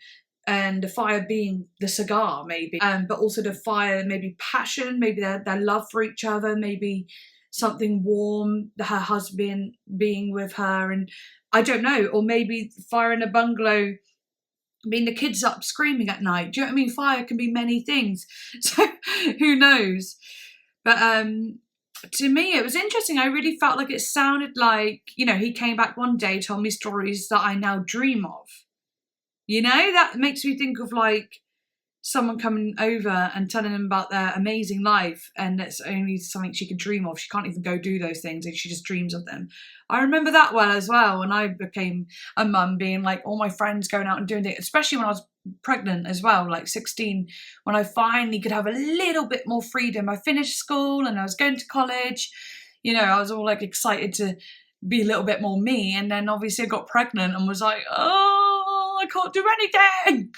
and the fire being the cigar maybe, but also the fire, maybe passion, maybe their love for each other, maybe something warm, her husband being with her, and I don't know, or maybe fire in a bungalow being the kids up screaming at night. Do you know what I mean? Fire can be many things, so who knows? But to me it was interesting. I really felt like it sounded like, he came back one day, told me stories that I now dream of. That makes me think of like someone coming over and telling them about their amazing life, and it's only something she could dream of. She can't even go do those things, and she just dreams of them. I remember that well as well when I became a mum, being like all my friends going out and doing things, especially when I was pregnant as well, like 16, when I finally could have a little bit more freedom. I finished school and I was going to college. I was all like excited to be a little bit more me, and then obviously I got pregnant and was like, oh, I can't do anything,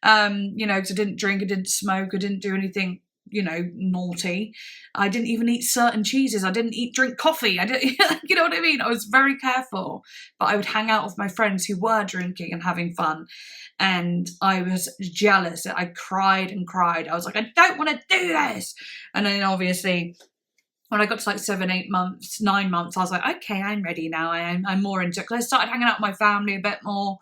because I didn't drink, I didn't smoke, I didn't do anything, naughty. I didn't even eat certain cheeses. I didn't drink coffee. I didn't, you know what I mean? I was very careful, but I would hang out with my friends who were drinking and having fun, and I was jealous. I cried and cried. I was like, I don't want to do this. And then obviously when I got to like 7, 8 months, 9 months, I was like, okay, I'm ready now. I'm more into it, because I started hanging out with my family a bit more.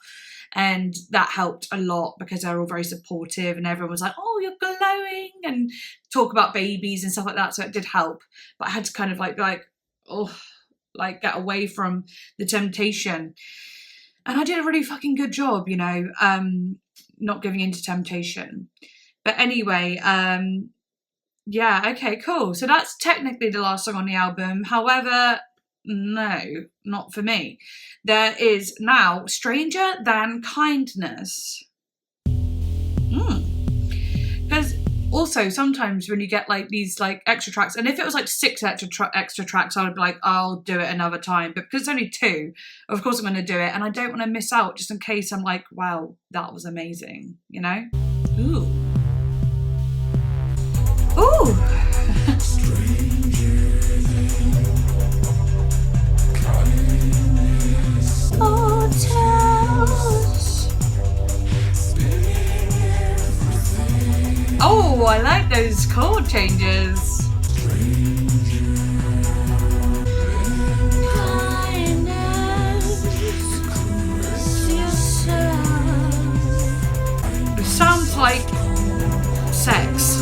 And that helped a lot because they're all very supportive, and everyone was like, oh, you're glowing, and talk about babies and stuff like that. So it did help. But I had to kind of like get away from the temptation. And I did a really fucking good job, not giving into temptation. But anyway, yeah, okay, cool. So that's technically the last song on the album. However, no, not for me. There is now Stranger Than Kindness. Because also sometimes when you get like these like extra tracks, and if it was like 6 extra tracks, I would be like, I'll do it another time. But because it's only 2, of course I'm going to do it, and I don't want to miss out just in case I'm like, wow, that was amazing, Ooh. Ooh. Oh, I like those chord changes. It sounds like sex.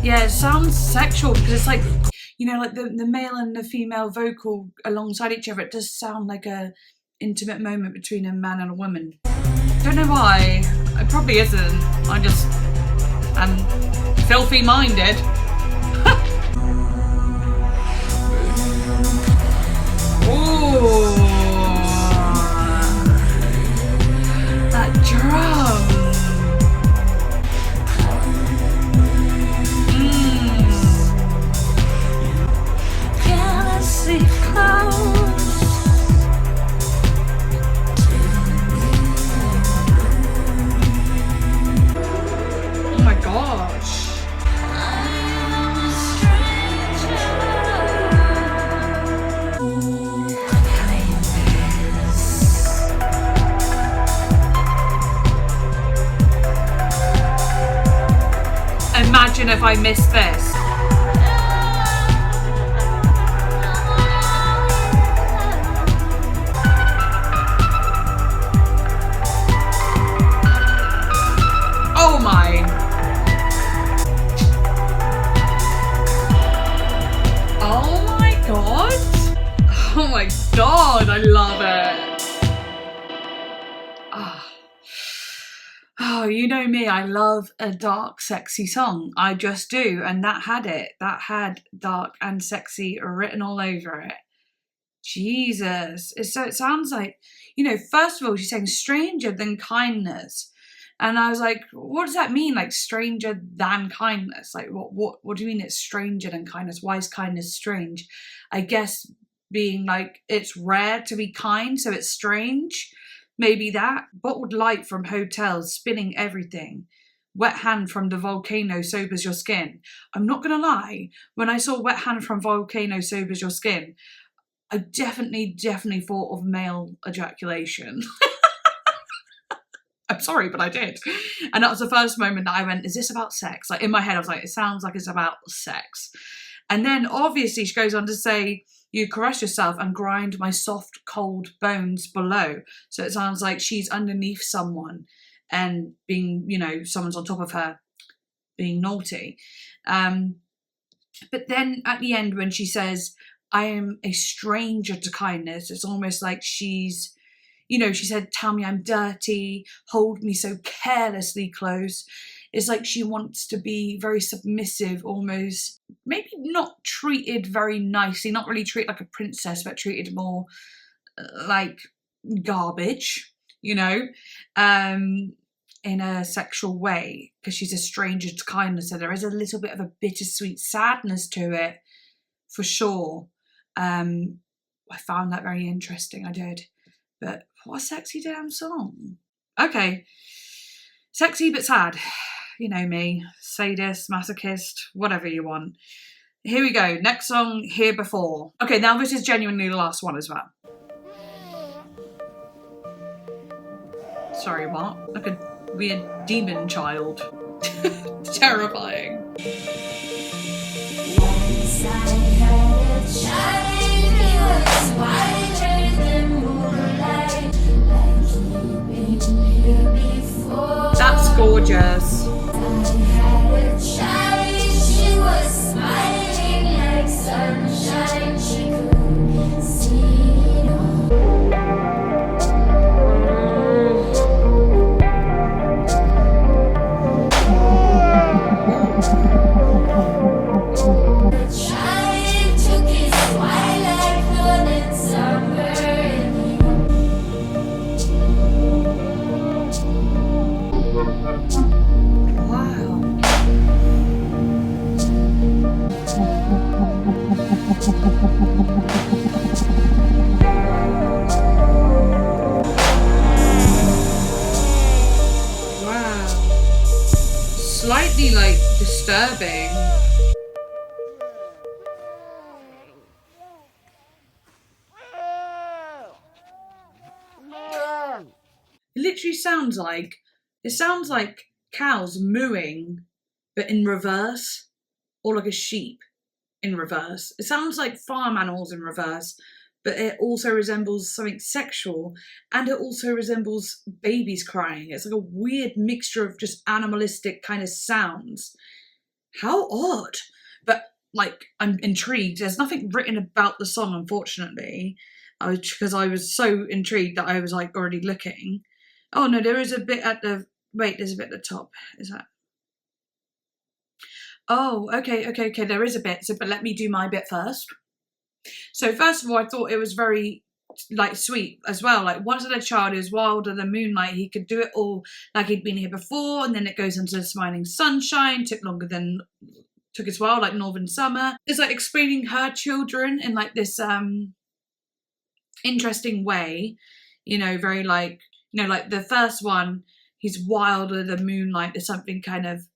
Yeah, it sounds sexual because it's like, like the male and the female vocal alongside each other. It does sound like a intimate moment between a man and a woman. Don't know why. It probably isn't. I just am filthy minded. Ooh, that drum. Oh my gosh. imagine if I missed this. Oh my. Oh my god. Oh my god, I love it. Oh, you know me, I love a dark, sexy song. I just do. And that had it. That had dark and sexy written all over it. Jesus. So it sounds like, you know, first of all, she's saying stranger than kindness. And I was like, what does that mean? Like stranger than kindness? Like what do you mean it's stranger than kindness? Why is kindness strange? I guess being like, it's rare to be kind, so it's strange. Maybe that. Bottled light from hotels, spinning everything. Wet hand from the volcano sobers your skin. I'm not gonna lie, when I saw wet hand from volcano sobers your skin, I definitely thought of male ejaculation. I'm sorry, but I did. And that was the first moment that I went, is this about sex? Like in my head, I was like, it sounds like it's about sex. And then obviously she goes on to say, you caress yourself and grind my soft, cold bones below. So it sounds like she's underneath someone and being, you know, someone's on top of her being naughty. But then at the end when she says, I am a stranger to kindness, it's almost like she's, you know, she said, tell me I'm dirty, hold me so carelessly close. It's like she wants to be very submissive, almost, maybe not treated very nicely, not really treated like a princess, but treated more like garbage, you know, in a sexual way, because she's a stranger to kindness. So there is a little bit of a bittersweet sadness to it, for sure. I found that very interesting, I did. But what a sexy damn song. Okay. Sexy but sad. You know me. Sadist, masochist, whatever you want. Here we go. Next song, Here Before. Okay, now this is genuinely the last one as well. Sorry, what? Like a weird demon child. Terrifying. Once I had a child, he was whiter than moonlight, like he'd been here before. That's gorgeous. I had a child, she was smiling like sunshine, she could see it all. The child took his twilight blood in summer. Wow. Wow. Slightly like disturbing. It literally sounds like cows mooing, but in reverse, or like a sheep in reverse. It sounds like farm animals in reverse, but it also resembles something sexual, and it also resembles babies crying. It's like a weird mixture of just animalistic kind of sounds. How odd. But like, I'm intrigued. There's nothing written about the song, unfortunately, because I was so intrigued that I was like already looking. Oh no, there is a bit at the, wait, there's a bit at the top. Is that? Oh, okay, there is a bit. So, but let me do my bit first. So first of all, I thought it was very like sweet as well. Like once a child is wilder than moonlight, he could do it all like he'd been here before, and then it goes into the smiling sunshine, took its while, like northern summer. It's like explaining her children in like this interesting way, you know, very like, you know, like the first one, he's wilder than moonlight. There's something kind of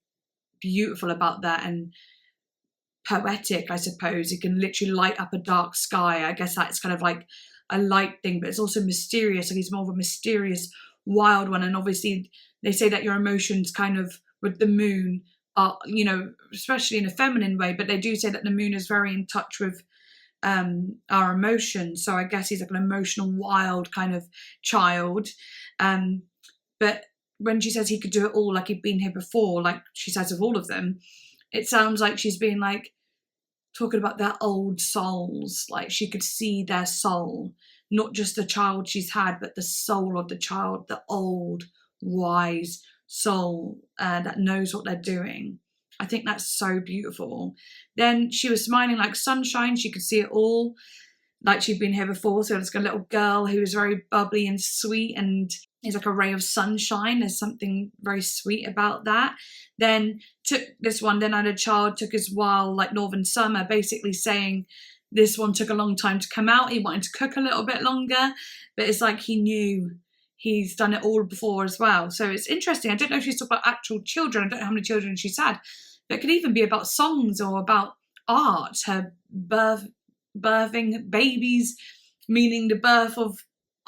beautiful about that and poetic, I suppose. It can literally light up a dark sky. I guess that's kind of like a light thing, but it's also mysterious. Like he's more of a mysterious, wild one. And obviously they say that your emotions kind of with the moon you know, especially in a feminine way, but they do say that the moon is very in touch with our emotions. So I guess he's like an emotional, wild kind of child. But when she says he could do it all, like he'd been here before, like she says of all of them, it sounds like she's being like talking about their old souls. Like she could see their soul, not just the child she's had, but the soul of the child, the old, wise soul that knows what they're doing. I think that's so beautiful. Then she was smiling like sunshine. She could see it all, like she'd been here before. So it's like a little girl who was very bubbly and sweet and is like a ray of sunshine. There's something very sweet about that. Then took this one, then I had a child, took his while like northern summer, basically saying this one took a long time to come out. He wanted to cook a little bit longer, but it's like he knew he's done it all before as well. So it's interesting. I don't know if she's talking about actual children. I don't know how many children she's had. But it could even be about songs or about art, her birthing babies, meaning the birth of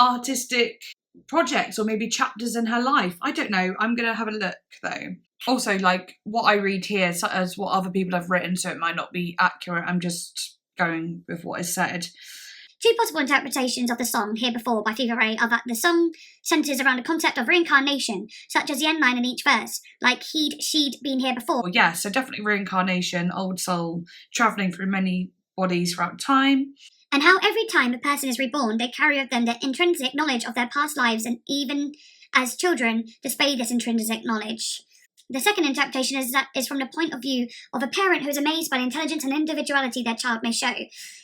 artistic projects or maybe chapters in her life. I don't know. I'm going to have a look though. Also, like what I read here as what other people have written, so it might not be accurate. I'm just going with what is said. Two possible interpretations of the song Here Before by Fever Ray are that the song centres around a concept of reincarnation, such as the end line in each verse, like she'd been here before. Well, yeah, so definitely reincarnation, old soul, travelling through many bodies throughout time. And how every time a person is reborn, they carry with them their intrinsic knowledge of their past lives, and even as children, display this intrinsic knowledge. The second interpretation is from the point of view of a parent who is amazed by the intelligence and individuality their child may show,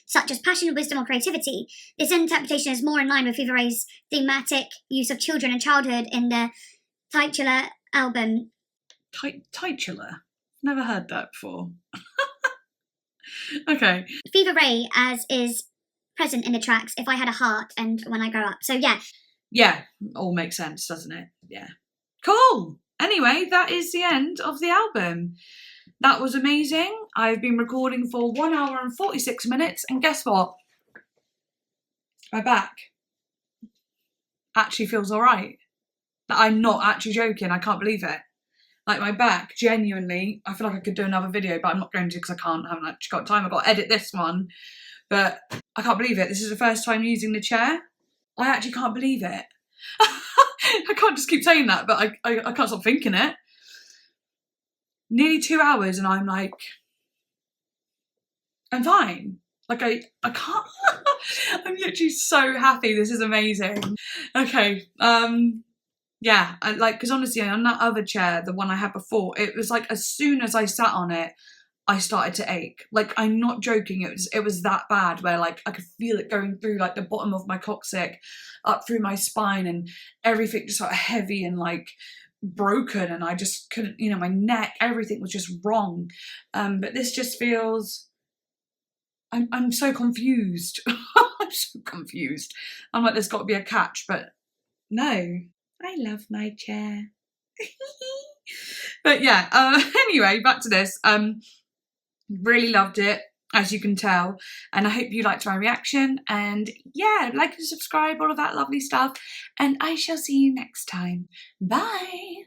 such as passion, wisdom, or creativity. This interpretation is more in line with Fever Ray's thematic use of children and childhood in the titular album. Titular? Never heard that before. Okay. Fever Ray, as is present in the tracks If I Had a Heart and When I Grow Up. So yeah. Yeah, all makes sense, doesn't it? Yeah. Cool. Anyway, that is the end of the album. That was amazing. I've been recording for 1 hour and 46 minutes, and guess what? My back actually feels all right. I'm not actually joking. I can't believe it. Like my back, genuinely, I feel like I could do another video, but I'm not going to because I haven't actually got time. I've got to edit this one. But I can't believe it. This is the first time using the chair. I actually can't believe it. I can't just keep saying that, but I can't stop thinking it. Nearly 2 hours and I'm like, I'm fine. Like I can't, I'm literally so happy. This is amazing. Okay. Yeah, because honestly, on that other chair, the one I had before, it was like as soon as I sat on it, I started to ache. Like, I'm not joking. It was that bad where like I could feel it going through like the bottom of my coccyx, up through my spine, and everything just sort of heavy and like broken, and I just couldn't, my neck, everything was just wrong. But this just feels, I'm so confused. I'm so confused. I'm like, there's got to be a catch, but no. I love my chair. But yeah, anyway, back to this. Really loved it, as you can tell, and I hope you liked my reaction, and yeah, like and subscribe, all of that lovely stuff, and I shall see you next time. Bye.